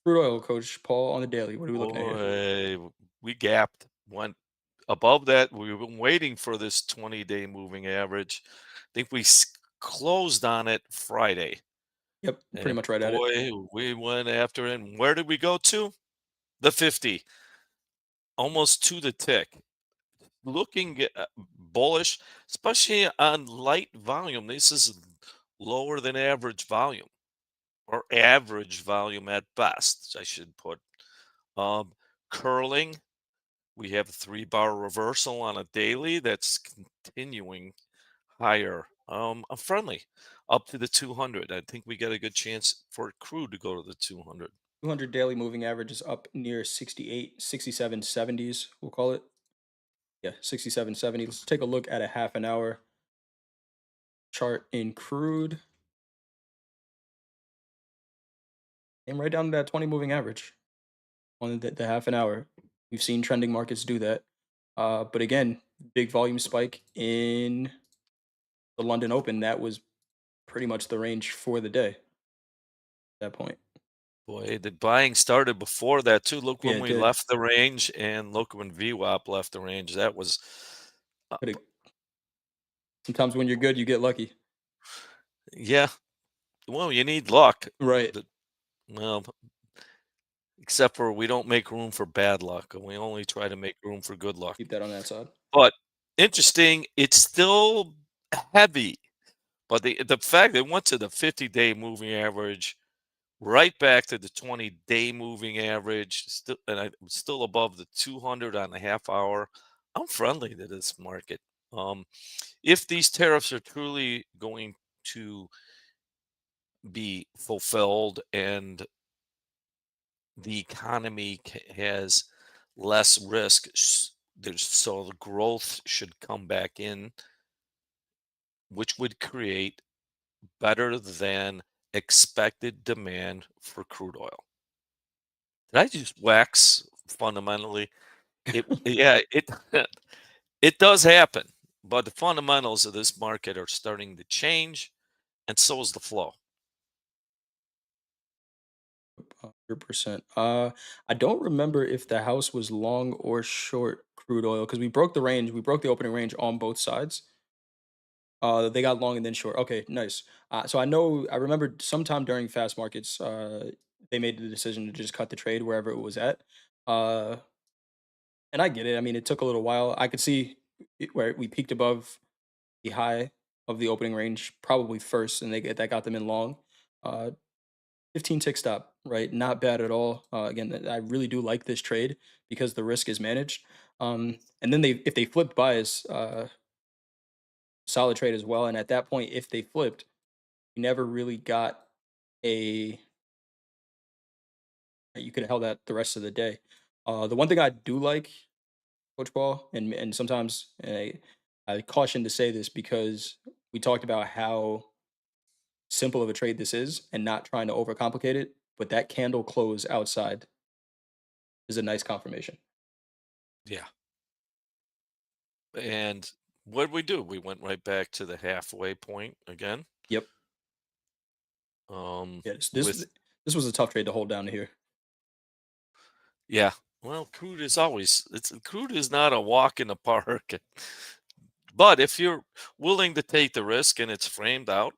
Crude oil, Coach Paul, on the daily. What are we looking at here? Boy, we gapped, went above that. We've been waiting for this 20-day moving average. I think closed on it Friday. Yep, pretty And much right at it. boy, we went after it. And where did we go to? The 50, almost to the tick. Looking bullish, especially on light volume. This is lower than average volume, or average volume at best, I should put. Um, Curling, we have a 3-bar reversal on a daily that's continuing higher. I'm friendly up to the 200. I think we got a good chance for crude to go to the 200. 200 daily moving average is up near 68, 67, 70s, we'll call it. Yeah, 67, 70. Let's take a look at a half an hour chart in crude and right down to that 20 moving average on the half an hour. We've seen trending markets do that. But again, big volume spike in the London Open. That was pretty much the range for the day at that point. Boy, the buying started before that too. Look Yeah, when it we did. left the range, and look when VWAP left the range. That was, uh, But sometimes when you're good, you get lucky. yeah. Well, you need luck. Right. But, well, except for we don't make room for bad luck, and we only try to make room for good luck. Keep that on that side. But interesting, it's still heavy. But the fact that it went to the 50-day moving average, right back to the 20-day moving average, still, and I'm still above the 200 on the half hour. I'm friendly to this market. Um, if these tariffs are truly going to be fulfilled and the economy has less risk, so the growth should come back in, which would create better than expected demand for crude oil. Did I just wax fundamentally? Yeah, it it does happen, but the fundamentals of this market are starting to change, and so is the flow. 100%. I don't remember if the house was long or short crude oil because we broke the range. We broke the opening range on both sides. They got long and then short. Okay, nice. So I remember sometime during fast markets, they made the decision to just cut the trade wherever it was at. Uh, and I get it. I mean, it took a little while. I could see where we peaked above the high of the opening range, probably first, and that got them in long. Uh, 15 tick stop, right? Not bad at all. Again, I really do like this trade because the risk is managed. And then if they flipped buys, solid trade as well. And at that point, if they flipped, you never really got a you could have held that the rest of the day. The one thing I do like, Coach Ball, and sometimes I caution to say this because we talked about how simple of a trade this is and not trying to overcomplicate it. But that candle close outside is a nice confirmation. Yeah. And what did we do? We went right back to the halfway point again. Yep. Um, Yeah. with This was a tough trade to hold down to here. Yeah. Well, crude is not a walk in the park. But if you're willing to take the risk and it's framed out,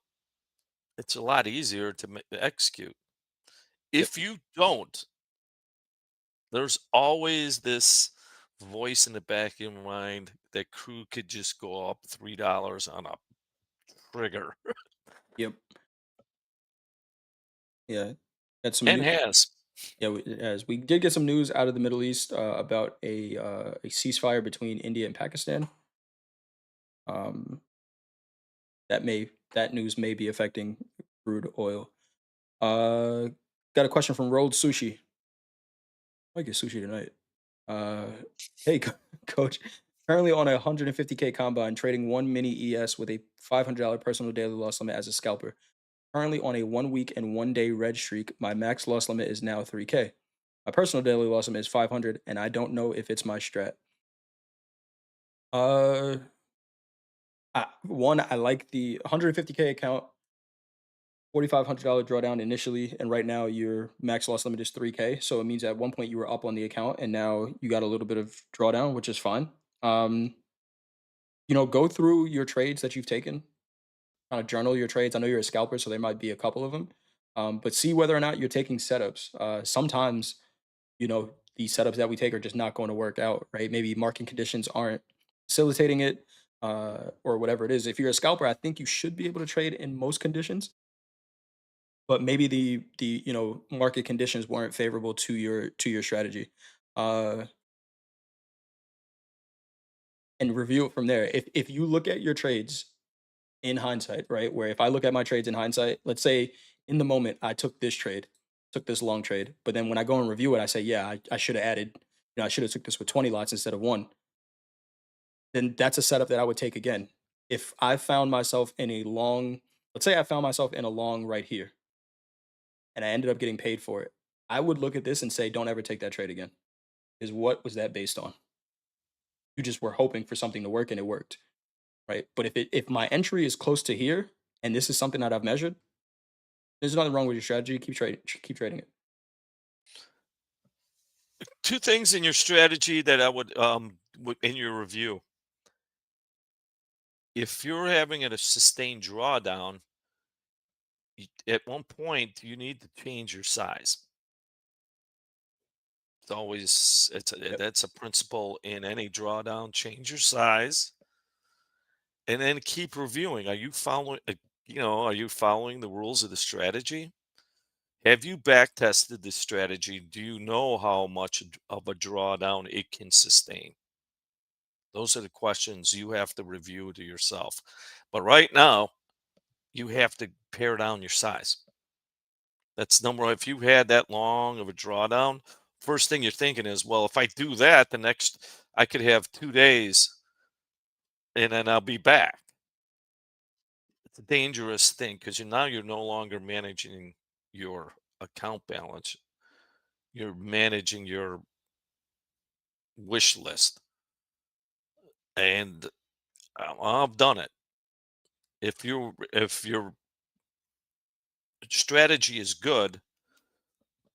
it's a lot easier to execute. Yep. If you don't, there's always this voice in the back of your mind that crude could just go up $3 on a trigger, Yep. Yeah. Had some and new. has. Yeah, as we did get some news out of the Middle East about a ceasefire between India and Pakistan. Um, that news may be affecting crude oil. Uh, got a question from Rolled Sushi. I might get sushi tonight. Uh, hey, coach. Currently on a 150K combine, trading one mini ES with a $500 personal daily loss limit as a scalper. Currently on a 1 week and 1 day red streak, my max loss limit is now 3K. My personal daily loss limit is 500, and I don't know if it's my strat. Uh, I like the 150K account, $4,500 drawdown initially, and right now your max loss limit is 3K. So it means at one point you were up on the account, and now you got a little bit of drawdown, which is fine. Um, go through your trades that you've taken, kind of journal your trades. I know you're a scalper, so there might be a couple of them, but see whether or not you're taking setups. Sometimes these setups that we take are just not going to work out, right? Maybe market conditions aren't facilitating it, or whatever it is. If you're a scalper, I think you should be able to trade in most conditions, but maybe the market conditions weren't favorable to your strategy. Uh, and review it from there. If you look at your trades in hindsight, right? Where if I look at my trades in hindsight, let's say in the moment I took this trade, took this long trade, but then when I go and review it, I say, yeah, I should have added, I should have took this with 20 lots instead of one. Then that's a setup that I would take again. If I found myself in a long, let's say I found myself in a long right here and I ended up getting paid for it, I would look at this and say, don't ever take that trade again. Is what was that based on? You just were hoping for something to work and it worked, right? But if my entry is close to here and this is something that I've measured, there's nothing wrong with your strategy. Keep trading it. Two things in your strategy that I would in your review. If you're having a sustained drawdown, at one point you need to change your size. Yep. That's a principle in any drawdown. Change your size, and then keep reviewing. Are you following the rules of the strategy? Have you back tested the strategy? Do you know how much of a drawdown it can sustain? Those are the questions you have to review to yourself. But right now, you have to pare down your size. That's number one. If you had that long of a drawdown, first thing you're thinking is, well, if I do that, I could have 2 days and then I'll be back. It's a dangerous thing because you're no longer managing your account balance. You're managing your wish list. And I've done it. If your strategy is good,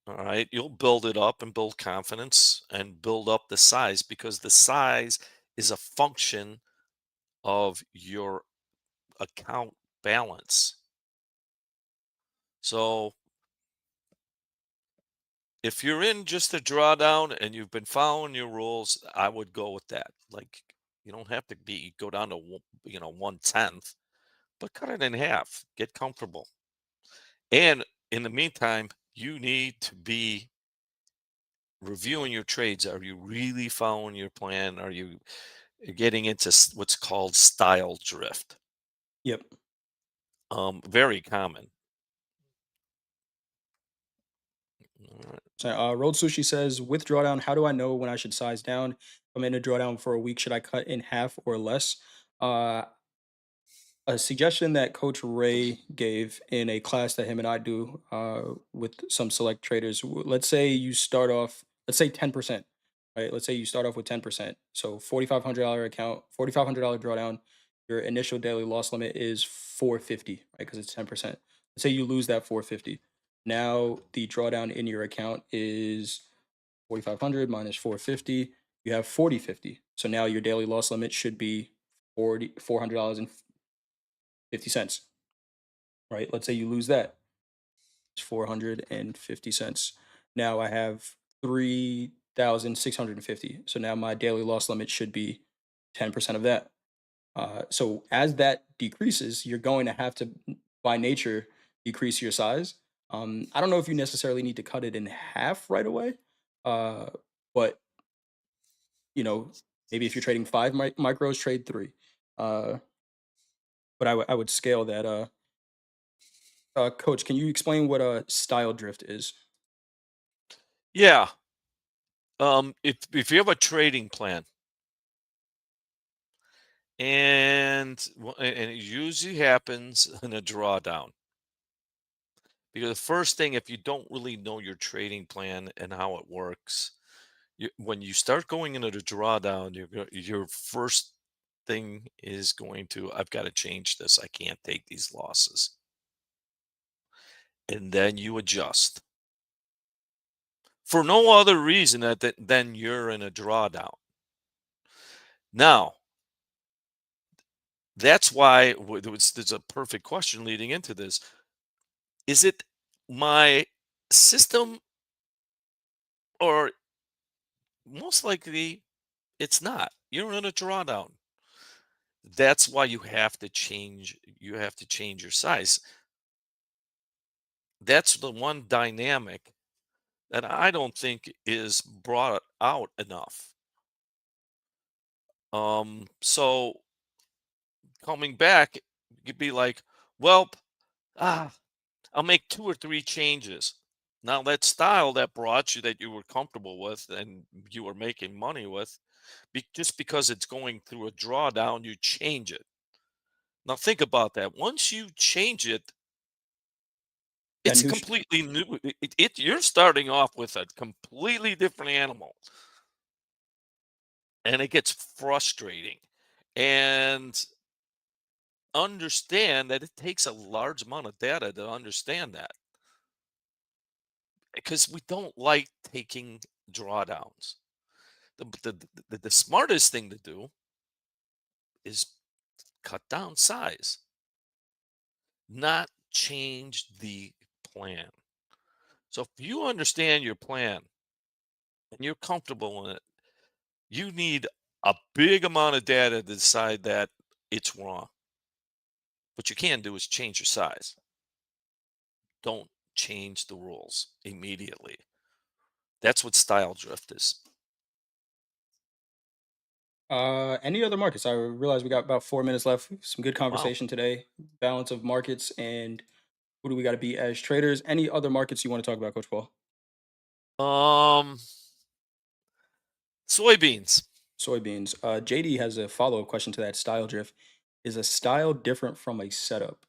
All right. You'll build it up and build confidence and build up the size because the size is a function of your account balance. So if you're in just a drawdown and you've been following your rules, I would go with that. Like you don't have to be go down to 1/10, but cut it in half. Get comfortable. And in the meantime, you need to be reviewing your trades. Are you really following your plan? Are you getting into what's called style drift? Yep. Very common. All right. So, Rolled Sushi says, with drawdown, how do I know when I should size down? If I'm in a drawdown for a week, should I cut in half or less? Uh, a suggestion that Coach Ray gave in a class that him and I do with some select traders. Let's say you start off, let's say 10%, right? Let's say you start off with 10%. So $4,500 account, $4,500 drawdown. Your initial daily loss limit is 450, right? Because it's 10%. Let's say you lose that 450. Now the drawdown in your account is 4,500 minus 450. You have 4050. So now your daily loss limit should be $400 and 50 cents, right? Let's say you lose that. It's 450 cents. Now I have 3,650. So now my daily loss limit should be 10% of that. So as that decreases, you're going to have to, by nature, decrease your size. I don't know if you necessarily need to cut it in half right away, uh, but you know, maybe if you're trading five micros, trade three. Uh, but I would scale that. Coach, can you explain what a style drift is? Yeah. If you have a trading plan and it usually happens in a drawdown because the first thing, if you don't really know your trading plan and how it works, when you start going into the drawdown, your first thing is going to, I've got to change this. I can't take these losses. And then you adjust for no other reason than you're in a drawdown. Now, that's why there's a perfect question leading into this. Is it my system, or most likely it's not? You're in a drawdown. That's why you have to change your size. That's the one dynamic that I don't think is brought out enough. So coming back, you could be like, well, ah, I'll make two or three changes. Now that style that brought you that you were comfortable with and you were making money with, just because it's going through a drawdown, you change it. Now think about that. Once you change it, That it's new completely new. You're starting off with a completely different animal, and it gets frustrating. And understand that it takes a large amount of data to understand that because we don't like taking drawdowns. The smartest thing to do is cut down size, not change the plan. So if you understand your plan and you're comfortable in it, you need a big amount of data to decide that it's wrong. What you can do is change your size. Don't change the rules immediately. That's what style drift is. Any other markets? I realize we got about 4 minutes left. Some good Wow. conversation today. Balance of markets and who do we got to be as traders? Any other markets you want to talk about, Coach Paul? Um, Soybeans. Soybeans. JD has a follow up question to that style drift. Is a style different from a setup?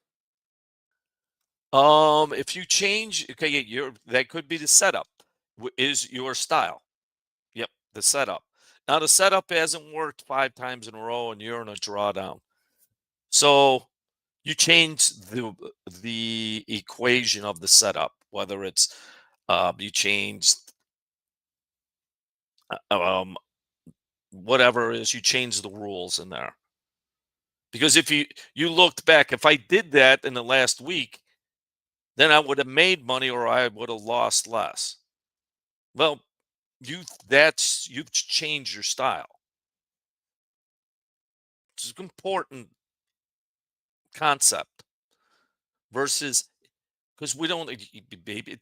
If you change, okay, yeah, that could be the setup. Is your style? Yep, the setup. Now the setup hasn't worked 5 times in a row, and you're in a drawdown. So you change the equation of the setup, whether it's You changed whatever it is, you changed the rules in there. Because if you looked back, if I did that in the last week, then I would have made money or I would have lost less. Well, you've changed your style. It's an important concept versus because we don't baby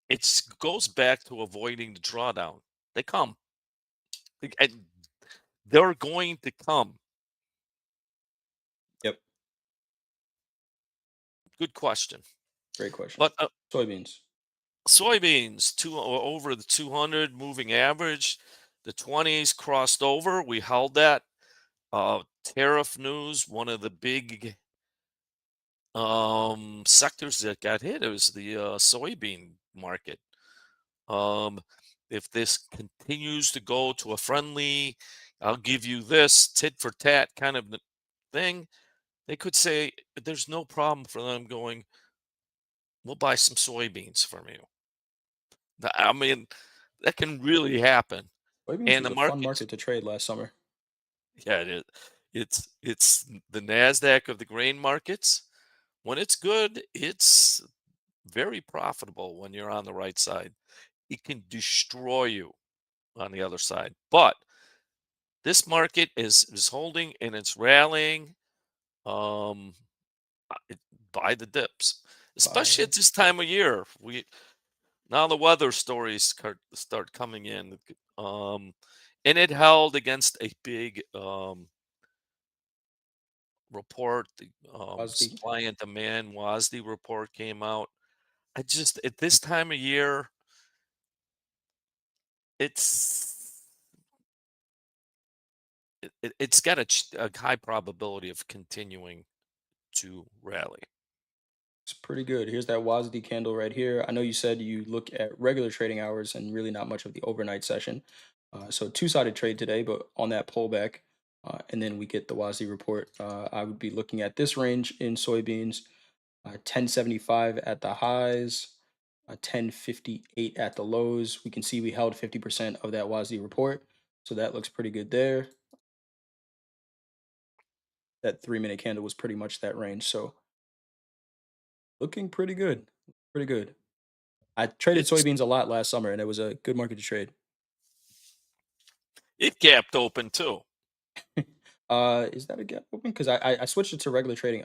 it goes back to avoiding the drawdown. They come. And they're going to come. Yep. Good question. Great question. But Soybeans. soybeans, over the 200 moving average, the 20s crossed over. We held that. Tariff news, one of the big sectors that got hit, it was the soybean market. Um, if this continues to go to a friendly, I'll give you this tit for tat kind of thing, they could say there's no problem for them going, we'll buy some soybeans from you. I mean, that can really happen. Soybeans And was the a fun markets, market to trade last summer. yeah, it's the Nasdaq of the grain markets. When it's good, it's very profitable when you're on the right side. It can destroy you on the other side. But this market is holding and it's rallying. Um, it, buy the dips, especially By at this time of year. We now the weather stories start coming in. And it held against a big report. The WASD. supply and demand WASD report came out. I just at this time of year, it's it's got a high probability of continuing to rally. It's pretty good. Here's that WASD candle right here. I know you said you look at regular trading hours and really not much of the overnight session. So two-sided trade today, but on that pullback, and then we get the WASD report. I would be looking at this range in soybeans, 1075 at the highs, 1058 at the lows. We can see we held 50% of that WASD report, so that looks pretty good there. That 3-minute candle was pretty much that range, so looking pretty good. Pretty good. I traded It's soybeans a lot last summer, and it was a good market to trade. it gapped open too Is that a gap open? Because I switched it to regular trading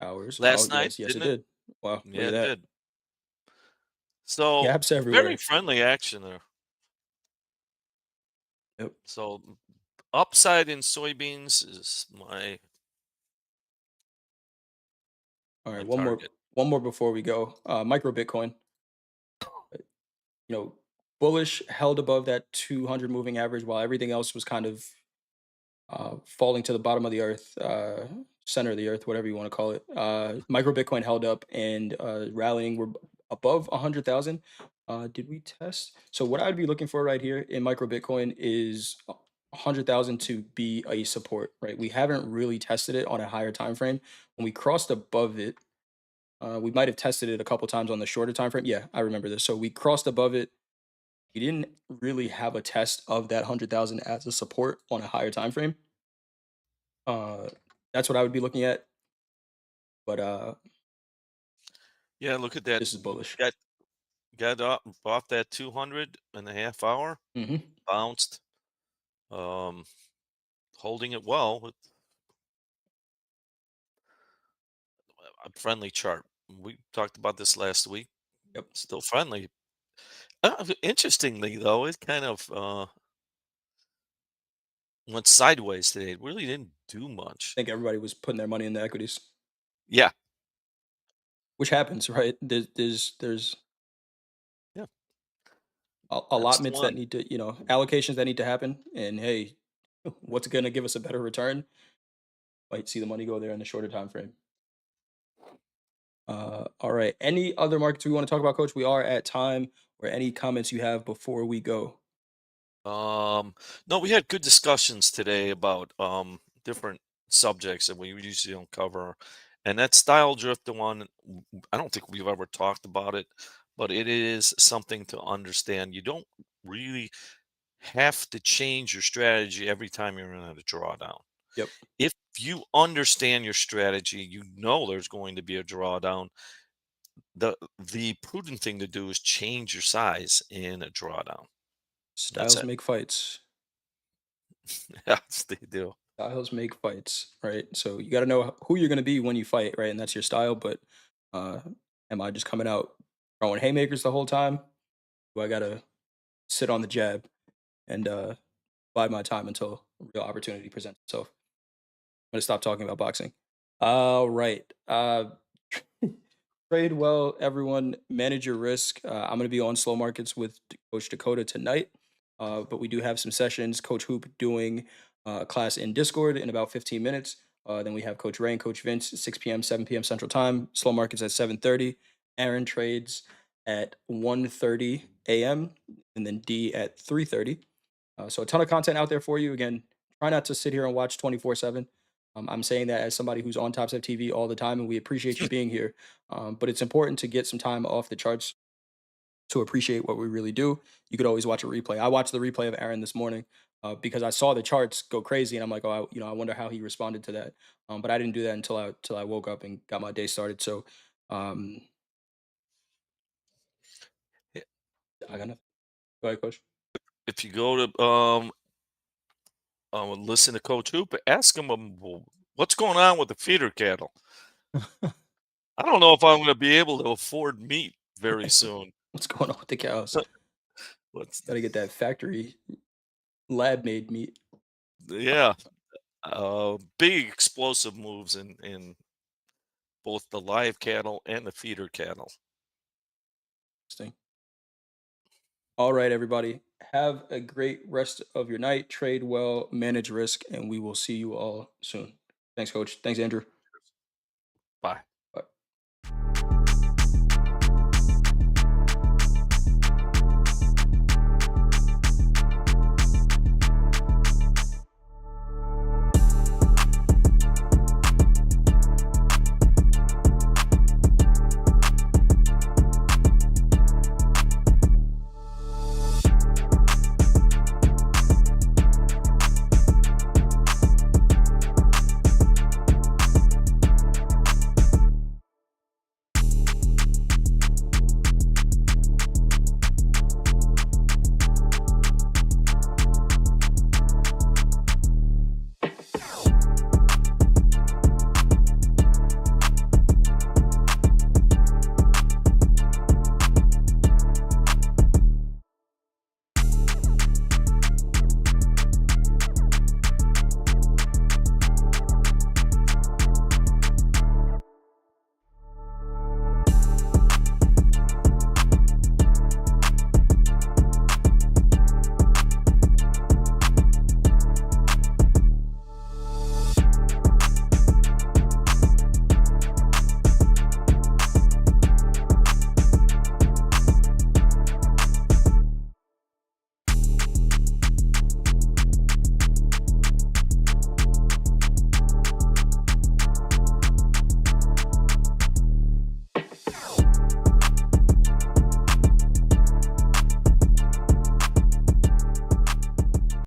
hours. Oh, last night, yes, it didn't it? did. Wow, look Yeah, at it that. did. So Gaps very everywhere. friendly action there. Yep. So upside in soybeans is All my right, target. one more before we go. Micro Bitcoin, you know, bullish held above that 200 moving average while everything else was kind of falling to the bottom of the earth, center of the earth, whatever you want to call it. Micro Bitcoin held up and rallying. We're above 100,000. Did we test? So what I'd be looking for right here in Micro Bitcoin is 100,000 to be a support. Right? We haven't really tested it on a higher time frame. When we crossed above it, we might have tested it a couple times on the shorter time frame. Yeah, I remember this. So we crossed above it. We didn't really have a test of that 100,000 as a support on a higher time frame. Uh, that's what I would be looking at, but Yeah, look at that. this is bullish. Got up off that 200 in a half hour, Mhm. bounced, um, holding it well with a friendly chart. We talked about this last week. Yep. Still friendly. Interestingly, though, it kind of went sideways today. It really didn't do much. I think everybody was putting their money in the equities, Yeah, which happens, right? There's yeah, that's the allotments that one. need to, allocations that need to happen, and hey, what's gonna give us a better return? Might see the money go there in the shorter time frame. All right. Any other markets we want to talk about, Coach? We are at time. Or any comments you have before we go? Um, no, we had good discussions today about different subjects that we usually don't cover. And that style drift, the one I don't think we've ever talked about it, but it is something to understand. You don't really have to change your strategy every time you're in a drawdown. Yep. If you understand your strategy, you know there's going to be a drawdown. The prudent thing to do is change your size in a drawdown. That's Styles it. make fights. Yes, they do. Styles make fights, right? So you got to know who you're going to be when you fight, right? And that's your style. But uh, am I just coming out throwing haymakers the whole time? Do I got to sit on the jab and bide my time until a real opportunity presents itself? I'm going to stop talking about boxing. All right. Trade well, everyone. Manage your risk. I'm going to be on slow markets with Coach Dakota tonight, but we do have some sessions. Coach Hoop doing a class in Discord in about 15 minutes. Then we have Coach Ray and Coach Vince at 6 p.m., 7 p.m. Central Time. Slow markets at 7:30. Aaron trades at 1:30 a.m. and then D at 3:30. So a ton of content out there for you. Again, try not to sit here and watch 24/7. I'm saying that as somebody who's on Topstep TV all the time, and we appreciate you being here. But it's important to get some time off the charts to appreciate what we really do. You could always watch a replay. I watched the replay of Aaron this morning because I saw the charts go crazy, and I'm like, oh, I wonder how he responded to that. But I didn't do that until I woke up and got my day started. So um, Yeah, I got nothing. Go ahead, Coach. if you go to listen to Coach Hoop, ask him what's going on with the feeder cattle. I don't know if I'm going to be able to afford meat very soon. What's going on with the cows? What's Got to get that factory lab made meat. yeah, big explosive moves in both the live cattle and the feeder cattle. Interesting. All right, everybody. Have a great rest of your night. Trade well, manage risk, and we will see you all soon. Thanks, Coach. Thanks, Andrew. Bye.